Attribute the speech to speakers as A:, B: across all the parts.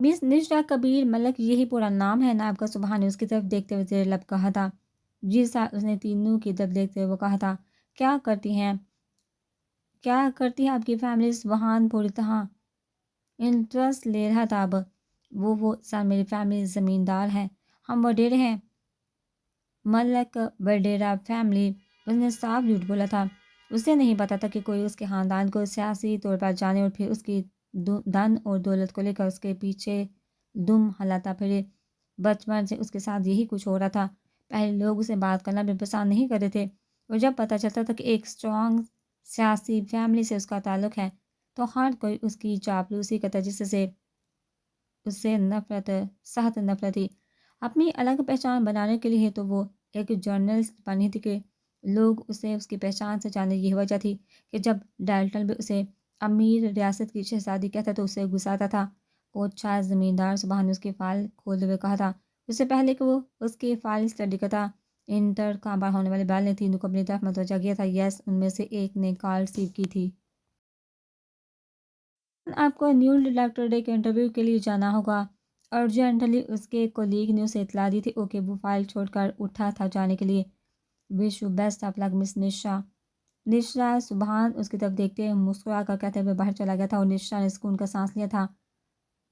A: مس نشرا کبیر ملک یہی پورا نام ہے، نائب کا سبحان نے اس کی طرف دیکھتے ہوئے زیر لب کہا تھا۔ جی سر، اس نے تینوں کی طرف دیکھتے ہوئے وہ کہا تھا۔ کیا کرتی ہے آپ کی فیملی؟ سبحان پوری طرح انٹرسٹ لے رہا تھا اب۔ وہ سر میری فیملی زمیندار ہے، ہم وڈیرے ہیں، ملک وڈیرا فیملی۔ اس نے صاف جھوٹ بولا تھا۔ اسے نہیں پتا تھا کہ کوئی اس کے خاندان کو سیاسی طور پر جانے اور پھر اس کی دھن اور دولت کو لے کر اس کے پیچھے دم ہلاتا پھرے۔ بچپن سے اس کے ساتھ یہی کچھ ہو رہا تھا۔ پہلے لوگ اسے بات کرنا بھی پسند نہیں کرتے تھے، اور جب پتہ چلتا تھا کہ ایک اسٹرانگ سیاسی فیملی سے اس کا تعلق ہے تو ہر کوئی اس کی چاپلوسی کا تجسس سے اس سے سخت نفرت تھی۔ اپنی الگ پہچان بنانے کے لیے تو وہ ایک جرنلسٹ بنی تھی کہ لوگ اسے اس کی پہچان سے جانے، یہ وجہ تھی کہ جب ڈالٹن بھی اسے امیر ریاست کی شہزادی کہتا تو اسے غصہ آتا تھا۔ اور شاید زمیندار سبحان نے اس کی فائل کھولتے ہوئے کہا تھا، اس سے پہلے کہ وہ اس کی فائل اسٹڈی کرتا، انٹر کام ہونے والے بیل نے تینوں کو اپنی طرف متوجہ کیا تھا۔ یس، ان میں سے ایک نے کال ریسیو کی تھی۔ آپ کو نیوز ڈائریکٹر ڈے کے انٹرویو کے لیے جانا ہوگا، ارجنٹلی اس کے کولیگ نے اسے اطلاع دی تھی۔ اوکے، وہ فائل چھوڑ کر اٹھا تھا جانے کے لیے۔ وش یو بیسٹ آف لک مس نشرا سبحان اس کی طرف دیکھتے ہوئے مسکرا کر کہتے ہوئے باہر چلا گیا تھا، اور نشرا نے سکون کا سانس لیا تھا۔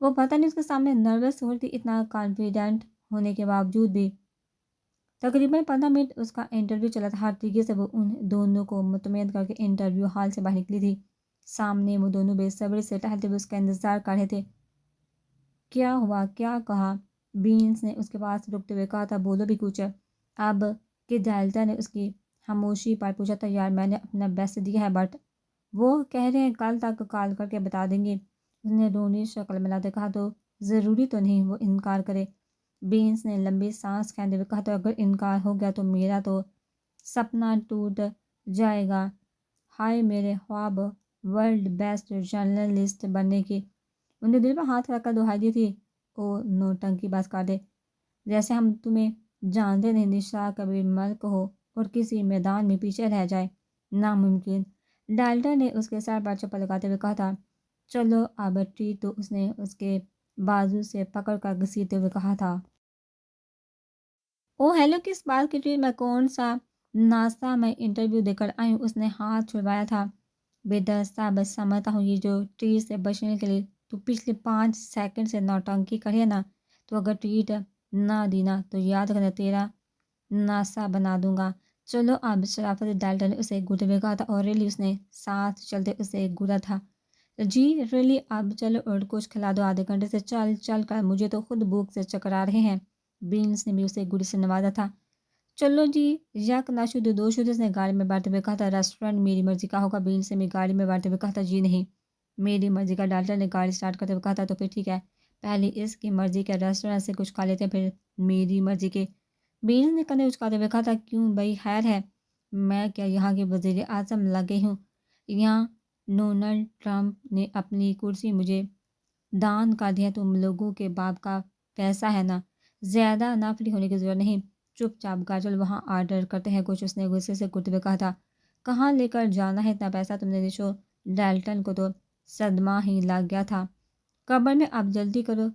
A: وہ پتہ نہیں اس کے سامنے نروس ہو رہی تھی، اتنا کانفیڈنٹ ہونے کے باوجود بھی۔ تقریباً 15 منٹ اس کا انٹرویو چلا تھا۔ ہر طریقے سے وہ ان دونوں کو مطمئن کر کے انٹرویو ہال سے باہر نکلی تھی۔ سامنے وہ دونوں بے صبری سے ٹہلتے ہوئے اس کا انتظار کر رہے تھے۔ کیا ہوا؟ کیا کہا؟ بینس نے اس کے پاس رکتے ہوئے کہا تھا، بولو بھی کچھ اب۔ کہ ڈیلٹا نے اس کی خاموشی پر پوچھا تھا، یار میں نے اپنا بیسٹ دیا ہے، بٹ وہ کہہ رہے ہیں کل تک کال کر کے بتا دیں گے۔ اس نے رونی شکل ملاتے کہا، تو ضروری تو نہیں وہ انکار کرے۔ بینس نے لمبی سانس کھینتے ہوئے کہا، تو اگر انکار ہو گیا تو میرا تو سپنا ٹوٹ جائے گا۔ ہائے میرے خواب، ورلڈ بیسٹ جرنلسٹ بننے کی۔ انہوں نے دل پر ہاتھ رکھ کر دہائی دی تھی، او نوٹنکی بات کر دے، جیسے ہم تمہیں جانتے نہیں، نشا کبیر ملک ہو اور کسی میدان میں پیچھے رہ جائے، ناممکن۔ ڈالٹن نے اس کے سر پر چپل لگاتے ہوئے کہا تھا، چلو اب ٹریٹ تو اس نے اس کے بازو سے پکڑ کر گھسیٹتے ہوئے کہا تھا۔ او ہیلو، کس بات کی ٹریٹ؟ میں کون سا ناشتہ؟ میں انٹرویو دے کر آئی ہوں۔ اس نے ہاتھ چھڑوایا تھا۔ بے دستہ بس سمجھتا ہوں یہ جو ٹریٹ سے بچنے کے لیے تو پچھلے 5 سیکنڈ سے نوٹنکی کری ہے نا، تو اگر ٹریٹ نہ دینا تو یاد رکھنا تیرا ناشتہ بنا دوں گا۔ چلو اب، شرافت ڈالٹن نے اسے گھٹتے ہوئے کہا تھا، اور ریلی اس نے ساتھ چلتے اسے گھورا تھا۔ جی ریلی، اب چلو اور کچھ کھلا دو، آدھے گھنٹے سے چل کر مجھے تو خود بھوک سے چکر آ رہے ہیں۔ بینس نے بھی اسے گھڑی سے نوازا تھا۔ چلو جی، یک نہ شدھ دو شدھ، اس نے گاڑی میں بیٹھتے ہوئے کہا تھا۔ ریسٹورنٹ میری مرضی کا ہوگا، بینس نے بھی گاڑی میں بیٹھتے ہوئے کہا تھا۔ جی نہیں، میری مرضی کا، ڈالٹن نے گاڑی سٹارٹ کرتے ہوئے کہا تھا۔ تو پھر ٹھیک ہے، پہلے اس کی مرضی کے ریسٹورنٹ سے کچھ کھا لیتے ہیں، پھر میری مرضی کے۔ بینس نے کندھے اچکاتے ہوئے کہا تھا، کیوں بھائی، خیر ہے؟ میں کیا یہاں کے وزیر اعظم لگے ہوں؟ یہاں ڈونلڈ ٹرمپ نے اپنی کرسی مجھے دان کر دیا، تم لوگوں کے باپ کا پیسہ ہے نا، زیادہ نافلی ہونے کی ضرورت نہیں، چپ چاپ گاجل وہاں آرڈر کرتے ہیں کچھ، اس نے غصے سے کرتے ہوئے کہا تھا۔ کہاں لے کر جانا ہے اتنا پیسہ تم نے نشو؟ ڈالٹن کو تو صدمہ ہی لگ گیا تھا۔ قبر میں، اب جلدی کرو،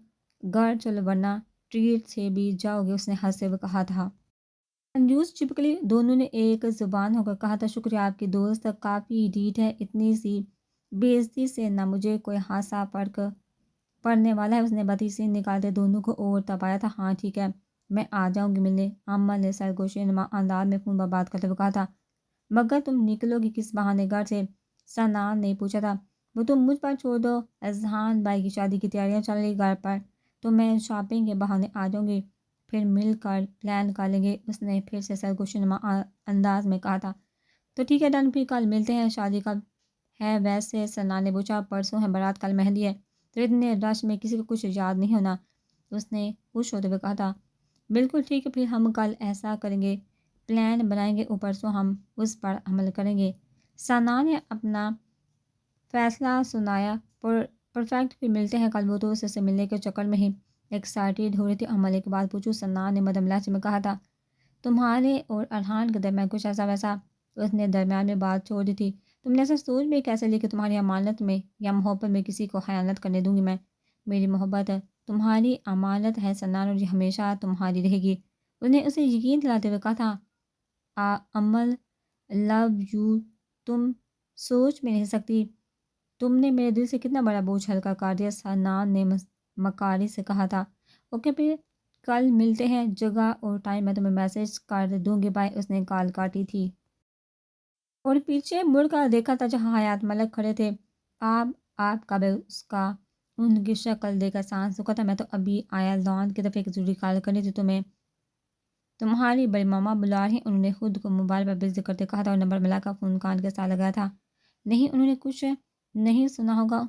A: گھر چلو ورنہ ٹریٹ سے بھی جاؤ گے، اس نے ہنستے ہوئے کہا تھا۔ کنجوس چپکلی، دونوں نے ایک زبان ہو کر کہا تھا۔ شکریہ، آپ کی دوست کافی ڈھیٹ ہے، اتنی سی بے عزتی سے نہ مجھے کوئی حادثہ پڑنے والا ہے۔ اس نے بدیسی نکالتے دونوں کو اور تپایا تھا۔ ہاں ٹھیک ہے، میں آ جاؤں گی ملنے، عمل نے سرگوشی نما انداز میں فون پر بات کرتے ہوئے کہا تھا۔ مگر تم نکلو گی کس بہانے گھر سے؟ سنان نے پوچھا تھا۔ وہ تم مجھ پر چھوڑ دو، اذہان بھائی کی شادی کی تیاریاں چل رہی گھر پر، تو میں شاپنگ کے بہانے آ جاؤں گی، پھر مل کر پلان کر لیں گے، اس نے پھر سے سرگوشی نما انداز میں کہا تھا۔ تو ٹھیک ہے ڈن، پھر کل ملتے ہیں۔ شادی کب ہے ویسے؟ سنان نے پوچھا۔ پرسوں ہے بارات، کل مہندی ہے، تو اتنے رش میں کسی کو کچھ یاد نہیں ہونا، اس نے خوش ہوتے ہوئے کہا تھا۔ بالکل ٹھیک ہے، پھر ہم کل ایسا کریں گے، پلان بنائیں گے اور پرسوں ہم اس پر عمل کریں گے۔ سنان نے اپنا فیصلہ سنایا۔ پرفیکٹ، پھر ملتے ہیں کل۔ وہ تو اس سے ملنے کے چکر میں ہی ایکسائٹیڈ ہو رہی تھی۔ عمل ایک بات پوچھوں؟ سنان نے مدھم لہجے میں کہا تھا۔ تمہارے اور ارحان کے درمیان کچھ ایسا ویسا؟ اس نے درمیان میں بات چھوڑ دی تھی۔ تم نے ایسا سوچ بھی کیسے لی کہ تمہاری امانت میں یا محبت میں کسی کو خیانت کرنے دوں گی میں؟ میری محبت تمہاری امانت ہے سنان اور یہ ہمیشہ تمہاری رہے گی۔ اس نے اسے یقین دلاتے ہوئے کہا تھا، امل لو یو، تم سوچ میں نہیں سکتی تم نے میرے دل سے کتنا بڑا بوجھ ہلکا کر دیا، سنان نے مکاری سے کہا تھا۔ اوکے پھر کل ملتے ہیں، جگہ اور ٹائم میں تمہیں میسج کر دوں گی، بائے۔ اس نے کال کاٹی تھی اور پیچھے مڑ کر دیکھا تھا جہاں حیات ملک کھڑے تھے۔ آپ کا اس کا ان کی شکل دیکھ کر سانس رکا تھا۔ میں تو ابھی آیا، لان کی طرف ایک ضروری کال کرنی تھی تمہیں، تمہاری بڑی ماما بلا رہی ہیں، انہوں نے خود کو موبائل پر بزی کرتے کہا تھا اور نمبر ملا کر فون کان کے ساتھ لگایا تھا۔ نہیں، انہوں نے کچھ نہیں سنا ہوگا،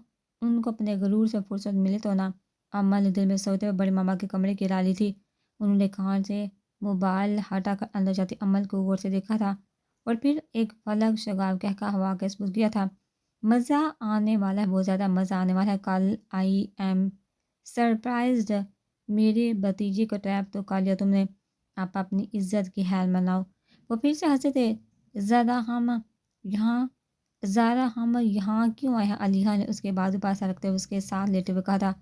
A: ان کو اپنے غرور سے فرصت ملے تو نا۔ اماں نے دل میں سوچتے ہوئے بڑی ماما کے کمرے کی راہ لی تھی۔ انہوں نے کان سے موبائل ہٹا کر اندر جاتی امل کو غور سے دیکھا تھا اور پھر ایک فلک شگاف کہہ کر ہوا کے سپرد کیا تھا، مزہ آنے والا ہے، بہت زیادہ مزہ آنے والا ہے کل، آئی ایم سرپرائزڈ، میرے بھتیجے کو ٹریپ تو کر لیا تم نے، آپ اپنی عزت کی حیل مناؤ۔ وہ پھر سے ہنسے تھے۔ زیادہ ہم یہاں کیوں آئے ہیں؟ علیحہ نے اس کے بازو پر ایسا رکھتے ہوئے اس کے ساتھ لیٹے ہوئے کہا تھا۔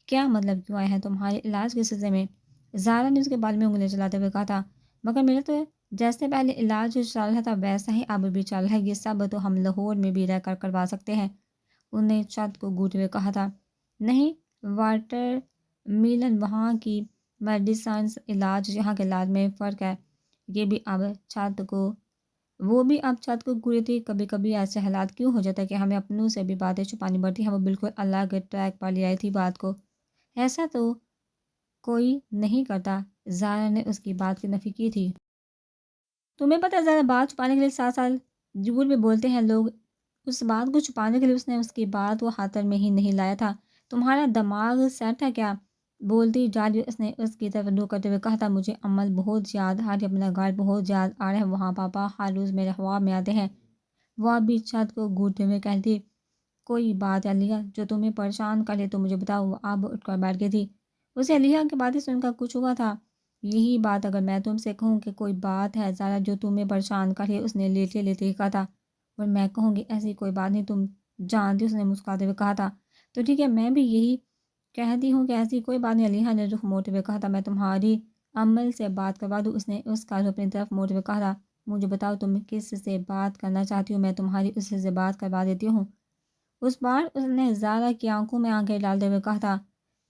A: کیا مطلب کیوں آئے ہیں؟ تمہارے علاج کے سلسلے میں، زارا نے اس کے بال میں انگلیاں چلاتے ہوئے کہا تھا، مگر میرا تو جیسے پہلے علاج چل رہا تھا ویسا ہی اب بھی چل رہا ہے، یہ سب تو ہم لاہور میں بھی رہ کر کروا سکتے ہیں۔ انہوں نے چھت کو گھونتے ہوئے کہا تھا، نہیں واٹر میلن وہاں کی میڈیسنس علاج یہاں کے علاج میں فرق ہے، یہ بھی اب چھت کو وہ بھی اب چھت کو گھوری تھی۔ کبھی کبھی ایسے حالات کیوں ہو جاتا ہے کہ ہمیں اپنوں سے بھی باتیں چھپانی پڑتی ہیں۔ وہ بالکل الگ ٹریک پر لے آئی تھی بات کو۔ ایسا تو کوئی نہیں کرتا، زارا نے اس کی بات کی نفی کی تھی۔ تمہیں پتہ ہے زیادہ بات چھپانے کے لیے 7 سال جھوٹ بھی بولتے ہیں لوگ، اس بات کو چھپانے کے لیے اس نے اس کی بات وہ خاطر میں ہی نہیں لایا تھا۔ تمہارا دماغ سیٹ ہے کیا؟ بولتی جا رہی اس نے اس کی طرف رجوع کرتے ہوئے کہا تھا، مجھے عمل بہت یاد آ رہی، اپنا گھر بہت یاد آ رہا ہے، وہاں پاپا ہر روز میرے خواب میں آتے ہیں۔ وہ ابھی چھت کو گھونتے ہوئے کہتی، کوئی بات ہے علیحہ جو تمہیں پریشان کر لے تو مجھے بتاؤ۔ وہ اب اٹھ کر بیٹھ گئی تھی۔ اسے علیحہ کی باتیں سن کر کچھ ہوا تھا۔ یہی بات اگر میں تم سے کہوں کہ کوئی بات ہے زارا جو تمہیں پریشان کر رہی ہے، اس نے لیٹے لیتے ہی کہا تھا، اور میں کہوں گی ایسی کوئی بات نہیں، تم جانتی، اس نے مسکراتے ہوئے کہا تھا، تو ٹھیک ہے، میں بھی یہی کہتی ہوں کہ ایسی کوئی بات نہیں۔ علیحہ نے رخ موڑتے ہوئے کہا تھا، میں تمہاری عمل سے بات کروا دوں۔ اس نے اس کا رخ اپنی طرف موڑتے ہوئے کہا تھا، مجھے بتاؤ تم کس سے بات کرنا چاہتی ہو، میں تمہاری اس سے بات کروا دیتی ہوں۔ اس بار اس نے زارا کی آنکھوں میں آنکھیں ڈالتے ہوئے کہا تھا،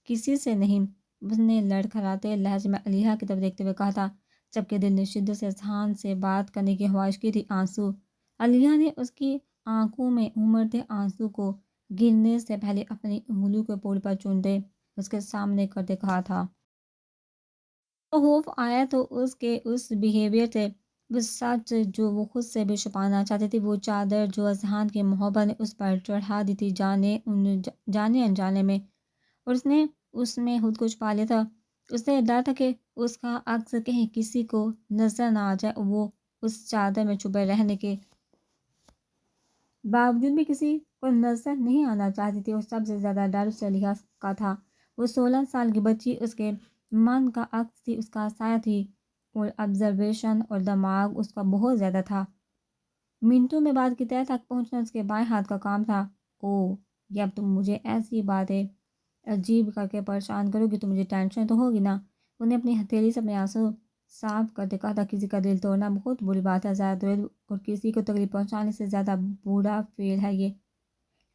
A: کسی سے نہیں۔ اس نے لڑکھڑاتے لہجے میں علیحہ کی طرف دیکھتے ہوئے کہا تھا، جبکہ دل نے شدت سے اذہان سے بات کرنے کی خواہش کی تھی۔ آنسو؟ علیحہ نے اس کی آنکھوں میں امڑتے آنسو کو گرنے سے پہلے اپنی انگلیوں کے پول پر چونتے اس کے سامنے کرتے کہا تھا۔ تو خوف آیا تو اس کے اس بیہیویئر سے، وہ سچ جو وہ خود سے بھی چھپانا چاہتی تھی، وہ چادر جو اذہان کی محبت نے اس پر چڑھا دی تھی جانے انجانے میں، اور اس نے اس میں خود کو چھپا لیا تھا۔ اس سے ڈر تھا کہ اس کا عکس کہیں کسی کو نظر نہ آ جائے۔ وہ اس چادر میں چھپے رہنے کے باوجود بھی کسی کو نظر نہیں آنا چاہتی تھی، اور سب سے زیادہ ڈر اس علیحہ کا تھا۔ وہ 16 سال کی بچی اس کے من کا عکس تھی، اس کا سایہ تھی، اور آبزرویشن اور دماغ اس کا بہت زیادہ تھا۔ منٹوں میں بات کی تہہ تک پہنچنا اس کے بائیں ہاتھ کا کام تھا۔ اوہ، یہ اب تم مجھے ایسی باتیں عجیب کر کے پریشان کرو گی تو مجھے ٹینشن تو ہوگی نا۔ انہوں نے اپنی ہتھیلی سے اپنے آنسو صاف کرتے کہا تھا، کسی کا دل توڑنا بہت بری بات ہے زیادہ، اور کسی کو تکلیف پہنچانے سے زیادہ برا فیل ہے یہ،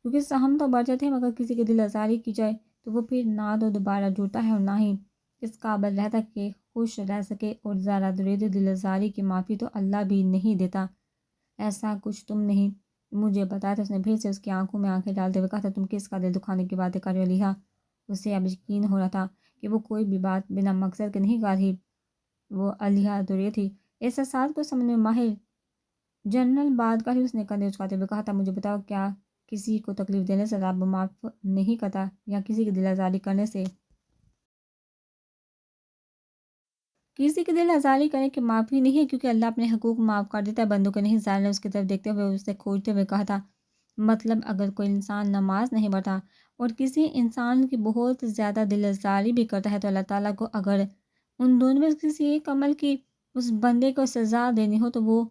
A: کیونکہ سہم تو بڑھ جاتے ہیں مگر کسی کی دل آزاری کی جائے تو وہ پھر نہ تو دوبارہ جڑتا ہے اور نہ ہی اس قابل رہتا کہ خوش رہ سکے، اور ذرا درید دل آزاری کی معافی تو اللہ بھی نہیں دیتا۔ ایسا کچھ تم نہیں مجھے بتایا تھا۔ اس نے پھر سے اس کی آنکھوں میں آنکھیں ڈالتے ہوئے کہا تھا، تم کس کا دل دکھانے کی باتیں کر رہے ہو علیحہ؟ اسے اب یقین ہو رہا تھا کہ وہ کوئی بھی بات بنا مقصد کے نہیں کر رہی۔ وہ علیحہ درے تھی، احساسات کو سمجھنے میں ماہر، جنرل بات کر رہی۔ اس نے کندھے اچکاتے ہوئے کہا تھا، مجھے بتاؤ، کیا کسی کو تکلیف دینے سے رب معاف نہیں کرتا، یا کسی کی دل آزاری کرنے سے؟ کسی کی دل آزاری کرنے کی معافی نہیں ہے، کیونکہ اللہ اپنے حقوق معاف کر دیتا ہے، بندوں کے نہیں۔ زارا نے اس کی طرف دیکھتے ہوئے اسے کھوجتے ہوئے کہا تھا، مطلب اگر کوئی انسان نماز نہیں پڑھتا اور کسی انسان کی بہت زیادہ دل آزاری بھی کرتا ہے تو اللہ تعالیٰ کو اگر ان دونوں میں کسی ایک عمل کی اس بندے کو سزا دینی ہو تو وہ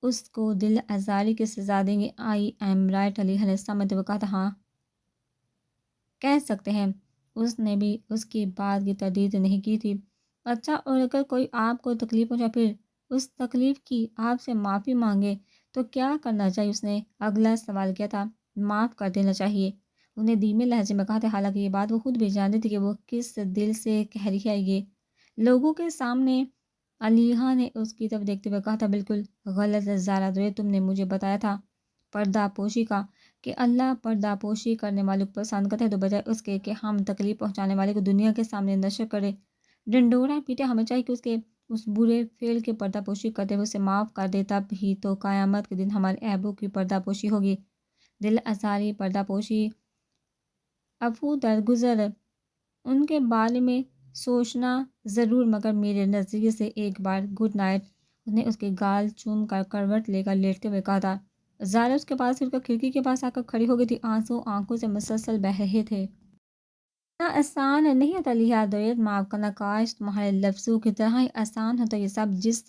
A: اس کو دل آزاری کی سزا دیں گے۔ آئی ایم رائٹ، علیحہ نے سمجھتے ہوئے کہا تھا، ہاں کہہ سکتے ہیں۔ اس نے بھی اس کی بات کی تردید نہیں کی تھی۔ اچھا، اور اگر کوئی آپ کو تکلیف پہنچا پھر اس تکلیف کی آپ سے معافی مانگے تو کیا کرنا چاہیے؟ اس نے اگلا سوال کیا تھا۔ معاف کر دینا چاہیے، انہیں دھیمے لہجے میں کہا تھا، حالانکہ یہ بات وہ خود بھی جانتی تھی کہ وہ کس دل سے کہہ رہی ہے یہ۔ لوگوں کے سامنے علیحہ نے اس کی طرف دیکھتے ہوئے کہا تھا، بالکل غلط زارا دوے، تم نے مجھے بتایا تھا پردہ پوشی کا کہ اللہ پردہ پوشی کرنے والوں کو پسند کرتے ہیں، تو بجائے اس کے کہ ہم تکلیف پہنچانے والے کو دنیا کے سامنے نشر کرے، ڈنڈورا پیٹے، ہمیں چاہیے کہ اس برے فعل کے پردہ پوشی کرتے ہوئے اسے معاف کر دے، تب ہی تو قیامت کے دن ہمارے عیبوں کی پردہ پوشی ہوگی۔ دل آزاری، پردہ پوشی، عفو درگزر، ان کے بارے میں سوچنا ضرور، مگر میرے نظریے سے ایک بار گڈ نائٹ۔ اس نے اس کے گال چوم کر کروٹ لے کر لیٹتے ہوئے کہا تھا۔ زارا اس کے پاس پھر کر کھڑکی کے پاس آ کر کھڑی ہو گئی تھی، آنسو آنکھوں سے مسلسل بہہ رہے تھے۔ اتنا آسان نہیں ہوتا لیہ دویت، معاف کرنا، کاش تمہارے لفظوں کی طرح ہی آسان ہوتا۔ یہ سب جس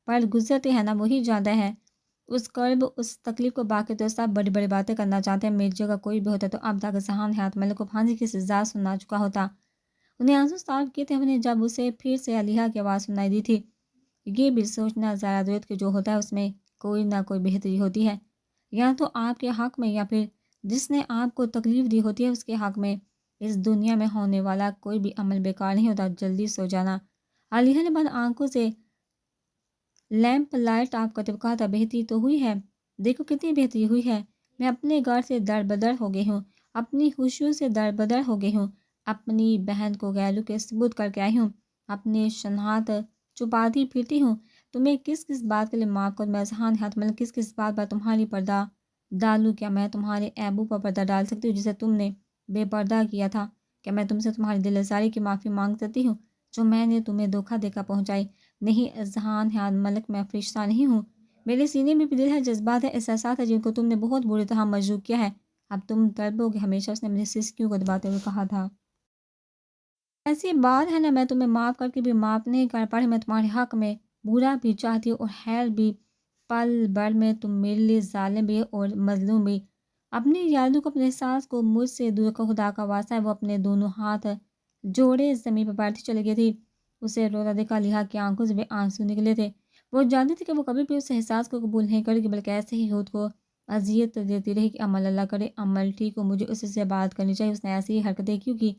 A: پر گزرتے ہیں نا وہی جانتا ہے اس کرب، اس تکلیف کو، باقی تو سب بڑی بڑی باتیں کرنا چاہتے ہیں۔ میری جگہ کوئی بھی ہوتا تو اب تک ذہان حیات ملک کو پھانسی کی سزا سنا چکا ہوتا۔ انہیں آنسو صاف کیے تھے انہیں جب اسے پھر سے علیحہ کی آواز سنائی دی تھی۔ یہ بھی سوچنا زارا دویت کہ جو ہوتا ہے اس میں کوئی نہ کوئی بہتری ہوتی ہے، یا تو آپ کے حق میں یا پھر جس نے آپ کو تکلیف دی ہوتی ہے اس کے حق میں۔ اس دنیا میں ہونے والا کوئی بھی عمل بیکار نہیں ہوتا۔ جلدی سو جانا۔ علیحہ نے بند آنکھوں سے لیمپ لائٹ آف کرتے ہوئے کہا تھا، بہتری تو ہوئی ہے، دیکھو کتنی بہتری ہوئی ہے۔ میں اپنے گھر سے در بدر ہو گئی ہوں، اپنی خوشیوں سے در بدر ہو گئی ہوں، اپنی بہن کو غیروں کے ثبوت کر کے آئی ہوں، اپنے شناخت چھپاتی پھرتی ہوں۔ تمہیں کس کس بات کے لیے معاف کروں میں ذہان حیات ملک، کس کس بات پر تمہاری پردہ ڈالوں؟ کیا میں تمہارے عیبوں پر پردہ ڈال سکتی ہوں جسے تم نے بے پردہ کیا تھا؟ کیا میں تم سے تمہاری دل آزاری کی معافی مانگ سکتی ہوں جو میں نے تمہیں دھوکہ دے کر پہنچائی؟ نہیں، ذہان حیات ملک، میں فرشتہ نہیں ہوں، میرے سینے میں بھی دل ہے، جذبات ہے، احساسات ہے جن کو تم نے بہت بری طرح مجروح کیا ہے۔ اب تم تڑپو گے ہمیشہ، اس نے اپنی سسکیوں کو دباتے ہوئے کہا تھا۔ ایسی بات ہے نا، میں تمہیں معاف کر کے بھی معاف نہیں کر پا رہی، میں تمہارے حق میں برا بھی چاہتی ہوں اور خیر بھی، پل بھر میں تم میرے لیے ظالم بھی اور مظلوم بھی۔ اپنی یادوں کو، اپنے احساس کو مجھ سے دور کر، خدا کا واسطہ ہے۔ وہ اپنے دونوں ہاتھ جوڑے زمین پر بیٹھی چلی گئی تھی۔ اسے روتا دیکھا علیحہ کی آنکھوں سے بھی آنسو نکلے تھے۔ وہ جانتی تھی کہ وہ کبھی بھی اس احساس کو قبول نہیں کرے گی، بلکہ ایسے ہی خود کو اذیت دیتی رہی کہ عمل اللہ کرے، عمل ٹھیک ہو، مجھے اس سے بات کرنی چاہیے۔ اس نے ایسی ہی حرکتیں کیوں کی؟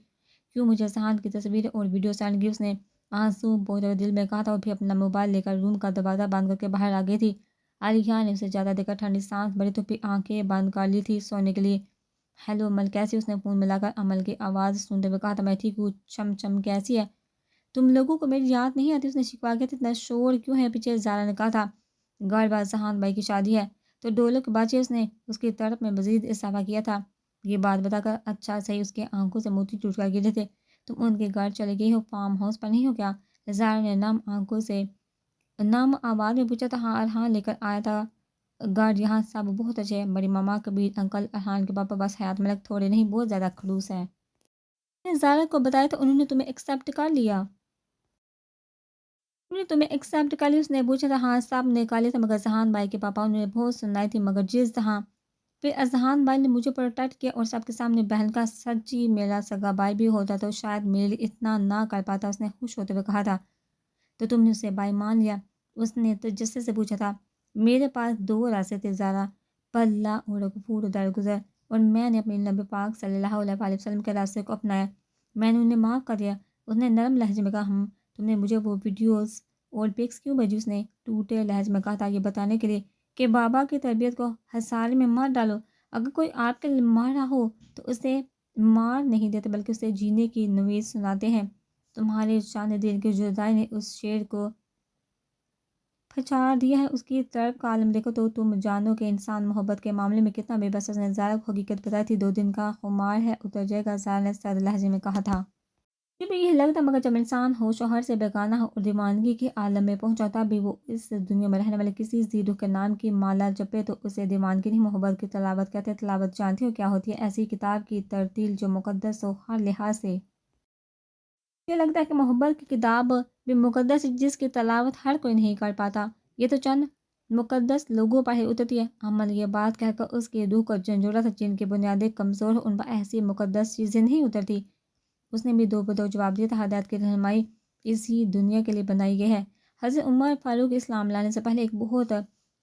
A: کیوں مجھے ذہان کی تصویر اور ویڈیو سینڈ کی؟ اس نے آنسو پوچھتے ہوئے دل میں کہا تھا، اور پھر اپنا موبائل لے کر روم کا دروازہ بند کر کے باہر آ گئی تھی۔ علیحہ نے اسے زیادہ دیکھ کر ٹھنڈی سانس بھری تو پھر آنکھیں بند کر لی تھی سونے کے لیے۔ ہیلو عمل، کیسی؟ اس نے فون ملا کر عمل کی آواز سنتے ہوئے کہا تھا، میں ٹھیک ہوں، چم چم کیسی ہے؟ تم لوگوں کو میری یاد نہیں آتی؟ اس نے شکوا کیا تھا، اتنا شور کیوں ہے پیچھے؟ زارا نے کہا تھا، گھر بار ذہان بھائی کی شادی ہے تو ڈولک باجے۔ اس نے اس کی طرف میں مزید اضافہ کیا تھا، یہ بات بتا کر اچھا صحیح اس کے آنکھوں سے موتی ٹوٹ کر گرے تھے۔ تم ان کے گھر چلے گئی ہو، فارم ہاؤس پر نہیں ہو کیا؟ زارا نے نم آنکھوں سے نم آواز میں پوچھا تھا۔ ہاں، ارحان لے کر آیا تھا گھر، یہاں سب بہت اچھے ہیں، بڑی ماما، کبیر انکل، ارحان کے پاپا، بس حیات ملک تھوڑے نہیں بہت زیادہ خلوص ہیں۔ میں نے زارا کو بتایا تھا، انہوں نے تمہیں ایکسیپٹ کر لیا؟ انہوں نے تمہیں ایکسیپٹ کر لی؟ اس نے پوچھا تھا۔ ہاں، سب نے کر لیا تھا مگر ذہان بھائی کے پاپا، انہوں نے بہت سنائی تھی، مگر جس طرح پھر اذہان بھائی نے مجھے پروٹیکٹ کیا اور سب کے سامنے بہن کا سچی میرا سگا بھائی بھی ہوتا تو شاید میرے لیے اتنا نہ کر پاتا۔ اس نے خوش ہوتے ہوئے کہا تھا، تو تم نے اسے بھائی مان لیا؟ اس نے تجسس سے پوچھا تھا۔ میرے پاس دو راستے تھے زارا، پلہ اور غفور و درگزر، اور میں نے اپنے نبی پاک صلی اللہ علیہ وسلم کے راستے کو اپنایا، میں نے انہیں معاف کر دیا۔ اس نے نرم لہجے میں کہا، تم نے مجھے وہ ویڈیوز اور پکس کیوں بھیجی؟ اس نے ٹوٹے لہجے میں کہا تھا، یہ بتانے کے لیے کہ بابا کی تربیت کو خسارے میں مت ڈالو۔ اگر کوئی آپ کے لیے مار رہا ہو تو اسے مار نہیں دیتے بلکہ اسے جینے کی نوید سناتے ہیں۔ تمہارے چاند دل کی جدائی نے اس شیر کو پھچار دیا ہے، اس کی طرف کا عالم دیکھو تو تم جانو کہ انسان محبت کے معاملے میں کتنا بے بس ہے۔ اس نے زارا کو حقیقت بتائی تھی، 2 دن کا خمار ہے، اتر جائے گا۔ زارا نے سرد لہجے میں کہا تھا۔ مجھے بھی یہ لگتا، مگر جب انسان ہوش و حواس سے بیگانہ ہو اور دیوانگی کے عالم میں پہنچا تب بھی وہ اس دنیا میں رہنے والے کسی ذی روح کے نام کی مالا جپے تو اسے دیوانگی نہیں، محبت کی تلاوت کہتے ہیں۔ تلاوت جانتی ہو کیا ہوتی ہے؟ ایسی کتاب کی ترتیل جو مقدس ہو ہر لحاظ سے۔ مجھے لگتا ہے کہ محبت کی کتاب بھی مقدس ہے جس کی تلاوت ہر کوئی نہیں کر پاتا، یہ تو چند مقدس لوگوں پر ہی اترتی ہے۔ عمل یہ بات کہہ کر اس کی روح کو جھنجھوڑا تھا، جن کی بنیادیں کمزور ہو ان پر ایسی مقدس چیزیں نہیں اترتی۔ اس نے بھی دو بدو جواب دیا تھا، ہدایت کی رہنمائی اسی دنیا کے لیے بنائی گئی ہے۔ حضرت عمر فاروق اسلام لانے سے پہلے ایک بہت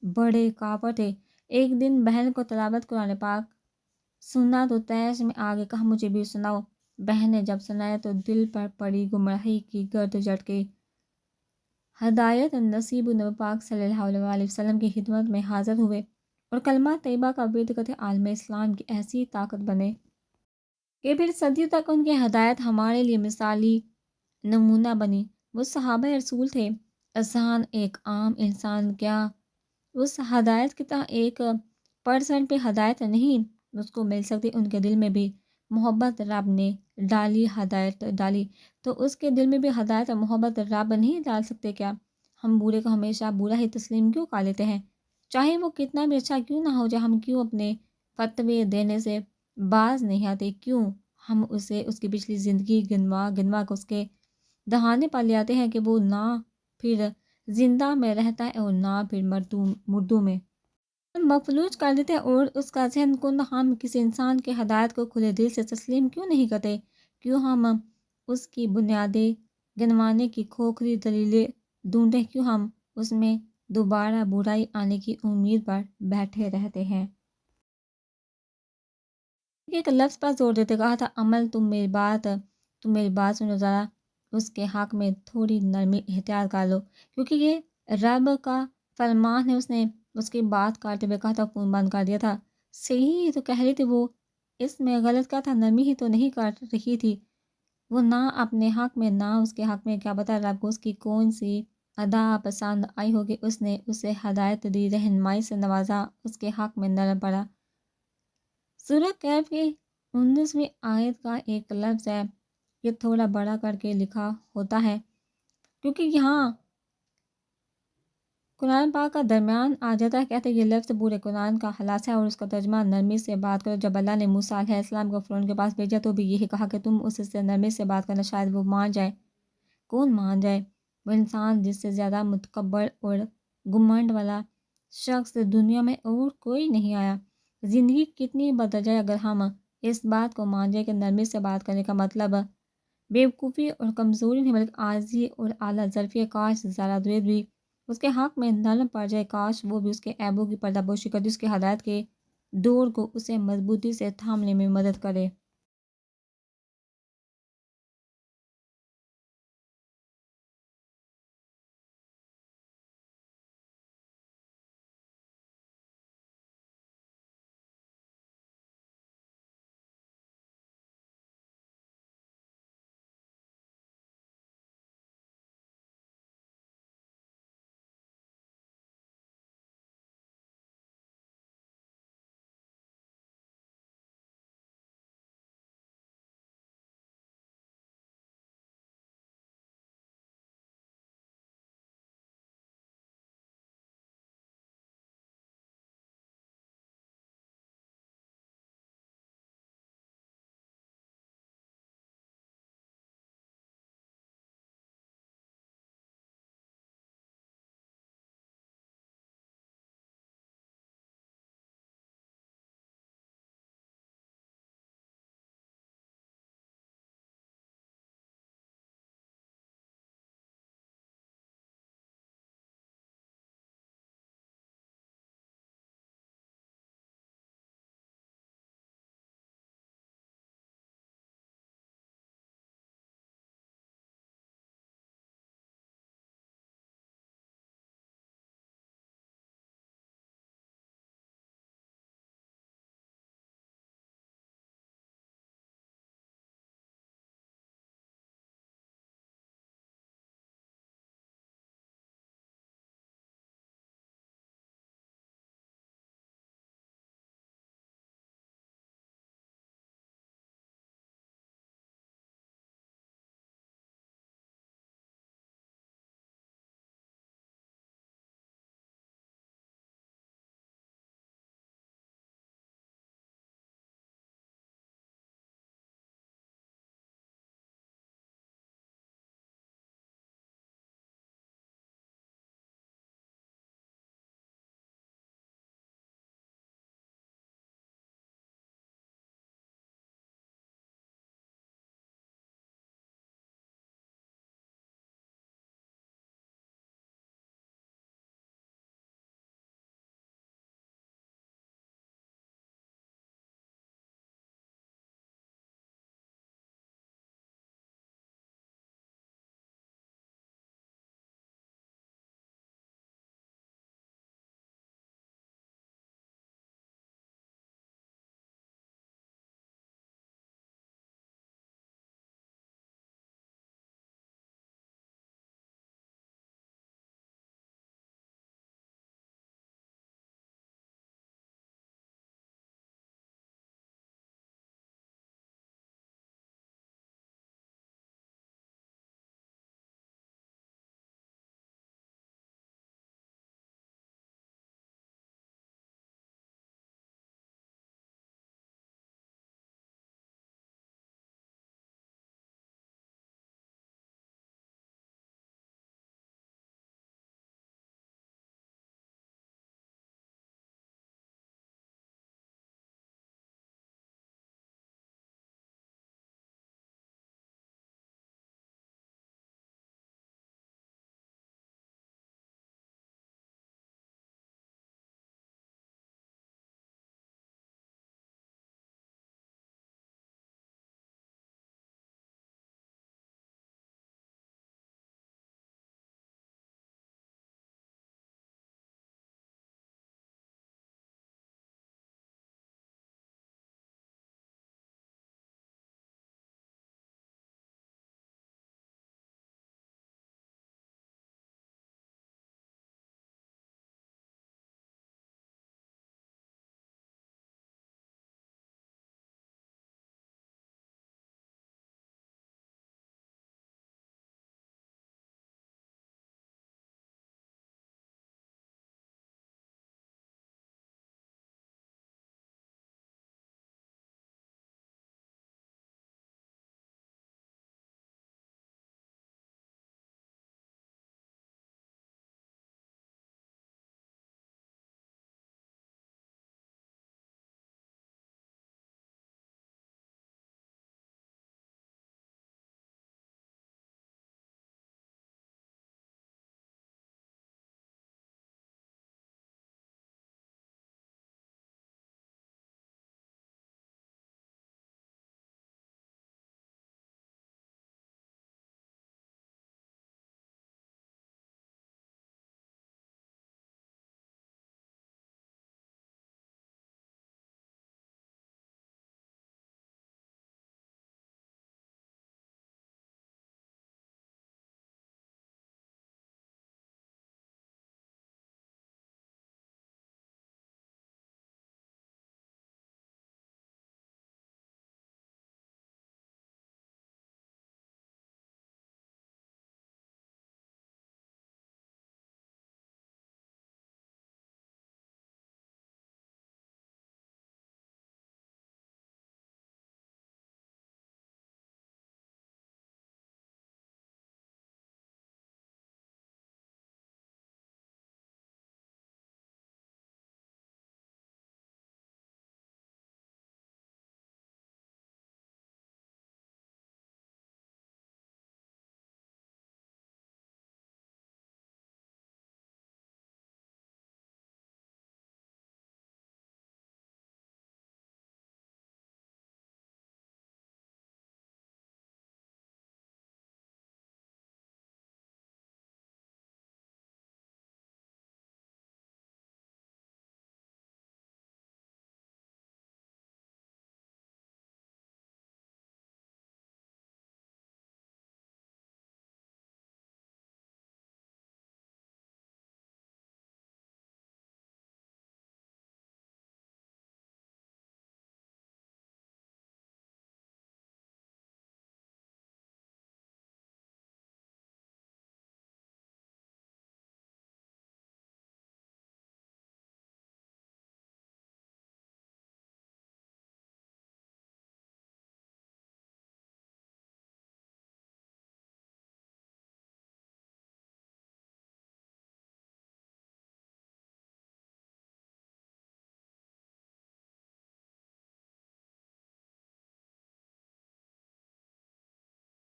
A: بڑے کافر تھے۔ ایک دن بہن کو تلاوت قرآن پاک سنا تو تیش میں آگے کہا مجھے بھی سناؤ۔ بہن نے جب سنایا تو دل پر پڑی گمراہی کی گرد جٹ گئی۔ ہدایت نصیب نبی پاک صلی اللہ علیہ وسلم کی خدمت میں حاضر ہوئے اور کلمہ طیبہ کا ورد کرتے عالم اسلام کی ایسی طاقت بنے کہ پھر صدیوں تک ان کی ہدایت ہمارے لیے مثالی نمونہ بنی۔ وہ صحابہ رسول تھے، اذہان ایک عام انسان کیا اس ہدایت کی طرح 1% پہ ہدایت نہیں اس کو مل سکتی۔ ان کے دل میں بھی محبت رب نے ڈالی، ہدایت ڈالی، تو اس کے دل میں بھی ہدایت اور محبت رب نہیں ڈال سکتے کیا؟ ہم برے کو ہمیشہ برا ہی تسلیم کیوں کر لیتے ہیں؟ چاہے وہ کتنا بھی اچھا کیوں نہ ہو جائے، ہم کیوں اپنے فتوے دینے سے باز نہیں آتے؟ کیوں ہم اسے اس کی پچھلی زندگی گنوا گنوا کے اس کے دہانے پر لے آتے ہیں کہ وہ نہ پھر زندہ میں رہتا ہے اور نہ پھر مردوں میں مفلوج کر دیتے ہیں، اور اس کا ذہن کن ہم کسی انسان کے ہدایت کو کھلے دل سے تسلیم کیوں نہیں کرتے؟ کیوں ہم اس کی بنیادیں گنوانے کی کھوکھری دلیلیں ڈھونڈتے؟ کیوں ہم اس میں دوبارہ برائی آنے کی امید پر بیٹھے رہتے ہیں؟ ایک لفظ پر زور دیتے کہا تھا عمل تم میری بات سنو ذرا، اس کے حق میں تھوڑی نرمی احتیاط کر لو کیونکہ یہ رب کا فرمان ہے۔ اس نے اس کی بات کاٹتے ہوئے کہا تھا، فون بند کر دیا تھا۔ صحیح ہی تو کہہ رہی تھی وہ، اس میں غلط کیا تھا؟ نرمی ہی تو نہیں کر رہی تھی وہ، نہ اپنے حق میں نہ اس کے حق میں۔ کیا پتہ رب کو اس کی کون سی ادا پسند آئی ہوگی، اس نے اسے ہدایت دی، رہنمائی سے نوازا، اس کے حق میں نرم پڑا۔ سورہ کہف کی 19ویں آیت کا ایک لفظ ہے، یہ تھوڑا بڑا کر کے لکھا ہوتا ہے کیونکہ یہاں قرآن پاک کا درمیان آ جاتا ہے۔ کہتے ہیں یہ لفظ پورے قرآن کا خلاصہ ہے اور اس کا ترجمہ نرمی سے بات کرو۔ جب اللہ نے موسیٰ علیہ السلام کو فرعون کے پاس بھیجا تو بھی یہی کہا کہ تم اس سے نرمی سے بات کرنا، شاید وہ مان جائے۔ کون مان جائے؟ وہ انسان جس سے زیادہ متکبر اور گھمنڈ والا شخص دنیا میں اور کوئی نہیں آیا۔ زندگی کتنی بدل جائے اگر ہم اس بات کو مان جائے کہ نرمی سے بات کرنے کا مطلب بیوقوفی اور کمزوری نہیں بلکہ عاجزی اور اعلیٰ ظرفی ہے۔ کاش ذرا دیر بھی اس کے حق میں نرم پڑ جائے، کاش وہ بھی اس کے عیبوں کی پردہ پوشی کر، جس کی ہدایت کے ڈور کو اسے مضبوطی سے تھامنے میں مدد کرے۔